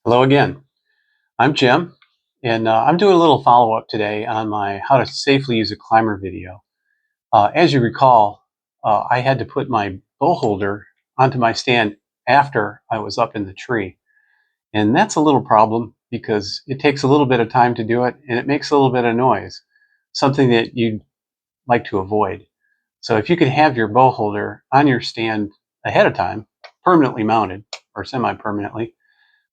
Hello again. I'm Jim, and I'm doing a little follow-up today on my how to safely use a climber video. As you recall, I had to put my bow holder onto my stand after I was up in the tree. And that's a little problem because it takes a little bit of time to do it and it makes a little bit of noise, something that you'd like to avoid. So if you could have your bow holder on your stand ahead of time, permanently mounted or semi-permanently,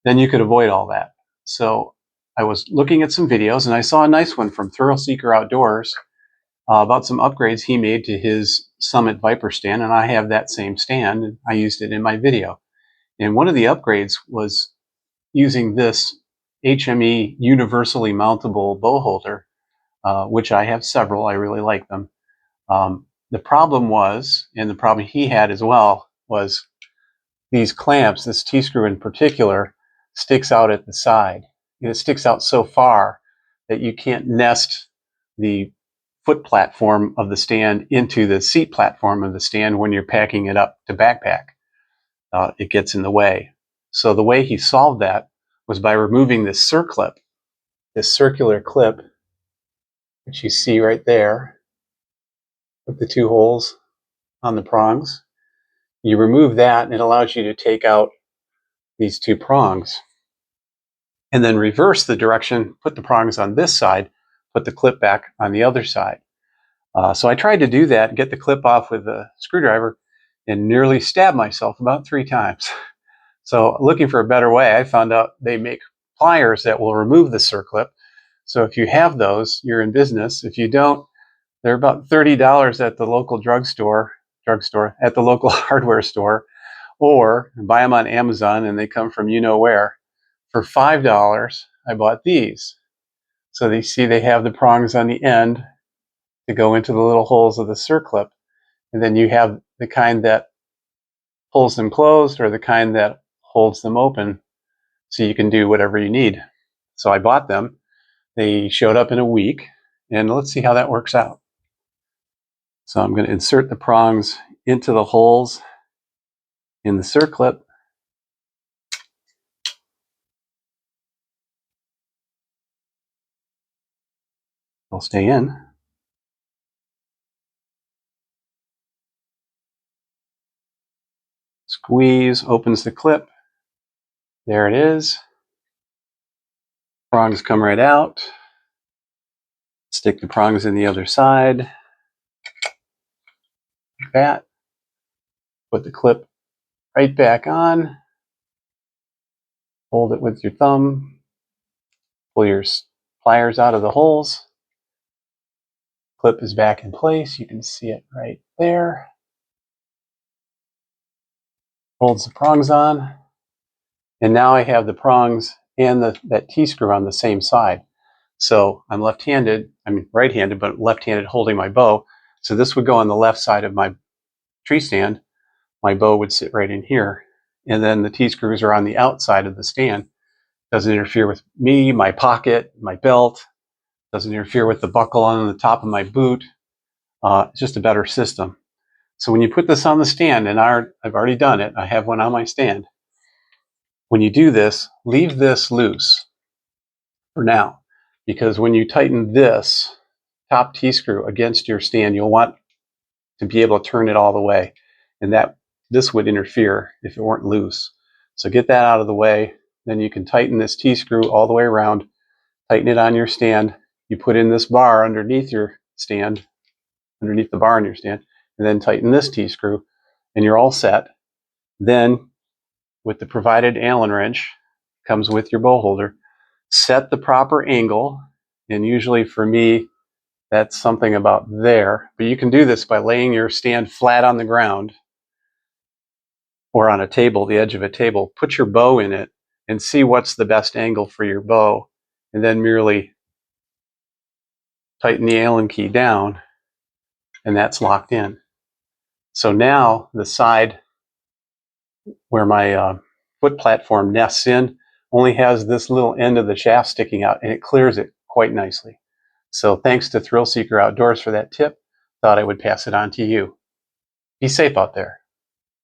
then you could avoid all that. So I was looking at some videos and I saw a nice one from Thrill Seeker Outdoors about some upgrades he made to his Summit Viper stand, and I have that same stand and I used it in my video. And one of the upgrades was using this HME universally mountable bow holder, which I have several. I really like them. The problem was, and the problem he had as well, was these clamps, this T-screw in particular, sticks out at the side. It sticks out so far that you can't nest the foot platform of the stand into the seat platform of the stand when you're packing it up to backpack. It gets in the way. So the way he solved that was by removing this Circlip, this circular clip, which you see right there, with the two holes on the prongs. You remove that and it allows you to take out these two prongs and then reverse the direction, put the prongs on this side, put the clip back on the other side. So I tried to do that, get the clip off with a screwdriver, and nearly stabbed myself about 3 times. So looking for a better way, I found out they make pliers that will remove the circlip. So if you have those, you're in business. If you don't, they're about $30 at the local drugstore, at the local hardware store, or buy them on Amazon and they come from you know where. For $5, I bought these. So they see they have the prongs on the end to go into the little holes of the circlip. And then you have the kind that pulls them closed or the kind that holds them open so you can do whatever you need. So I bought them. They showed up in a week, and let's see how that works out. So I'm going to insert the prongs into the holes in the circlip. They'll stay in. Squeeze, opens the clip. There it is. Prongs come right out. Stick the prongs in the other side. Like that. Put the clip right back on. Hold it with your thumb. Pull your pliers out of the holes. Clip is back in place. You can see it right there. Holds the prongs on. And now I have the prongs and that T-screw on the same side. So I'm left-handed, right-handed, but left-handed holding my bow. So this would go on the left side of my tree stand. My bow would sit right in here. And then the T-screws are on the outside of the stand. Doesn't interfere with me, my pocket, my belt. Doesn't interfere with the buckle on the top of my boot. It's just a better system. So when you put this on the stand, and I've already done it, I have one on my stand. When you do this, leave this loose for now, because when you tighten this top T-screw against your stand, you'll want to be able to turn it all the way, and this would interfere if it weren't loose. So get that out of the way. Then you can tighten this T-screw all the way around, tighten it on your stand. You put in this bar underneath your stand, underneath the bar on your stand, and then tighten this T-screw, and you're all set. Then, with the provided Allen wrench, comes with your bow holder, set the proper angle, and usually for me, that's something about there. But you can do this by laying your stand flat on the ground or on a table, the edge of a table. Put your bow in it and see what's the best angle for your bow, and then merely tighten the Allen key down, and that's locked in. So now the side where my foot platform nests in only has this little end of the shaft sticking out, and it clears it quite nicely. So thanks to Thrill Seeker Outdoors for that tip. Thought I would pass it on to you. Be safe out there.